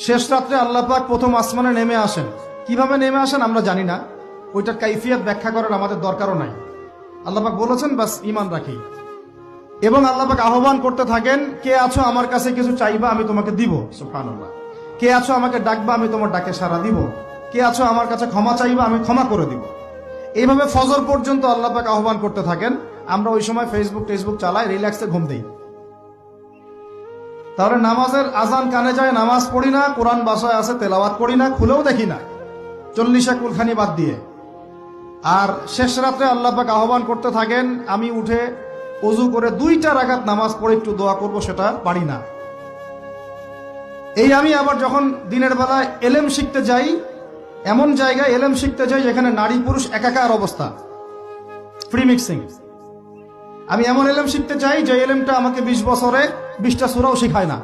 শেষ রাত্রে আল্লাহ পাক প্রথম আসমানে নেমে আসেন। কিভাবে নেমে আসেন আমরা জানি না, ওইটার কাইফিয়াত ব্যাখ্যা করার আমাদের দরকারও নাই। আল্লাহ পাক বলেছেন বাস ঈমান রাখি। এবং আল্লাহ পাক আহ্বান করতে থাকেন, কে আছো আমার কাছে কিছু চাইবা আমি তোমাকে দিব। সুবহানাল্লাহ। কে আছো আমাকে ডাকবা আমি তোমার ডাকে সাড়া দিব। কে আছো আমার কাছে ক্ষমা চাইবা আমি ক্ষমা করে দিব। এইভাবে ফজর পর্যন্ত আল্লাহ পাক আহ্বান করতে থাকেন। আমরা ওই সময় ফেসবুক চালাই, রিল্যাক্সে ঘুম দেই। তাহলে নামাজের আজান কানে যায়, নামাজ পড়ি না, কোরআন বাসায় আছে তেলাওয়াত করি না, খুলেও দেখি না, 40 কুলখানি বাদ দিয়ে। আর শেষ রাত্রে আল্লাহ পাক আহ্বান করতে থাকেন, আমি উঠে ওযু করে 2টা রাকাত নামাজ পড়ে একটু দোয়া করব, সেটা পারি না। এই আমি আবার যখন দিনের বেলায় এলেম শিখতে যাই, এমন জায়গায় এলেম শিখতে যাই যেখানে নারী পুরুষ একাকার অবস্থা, ফ্রি মিক্সিং। আমি এমন এলেম শিখতে চাই যে এলেমটা আমাকে 20 বছরে 20টা সূরাও শিখায় না।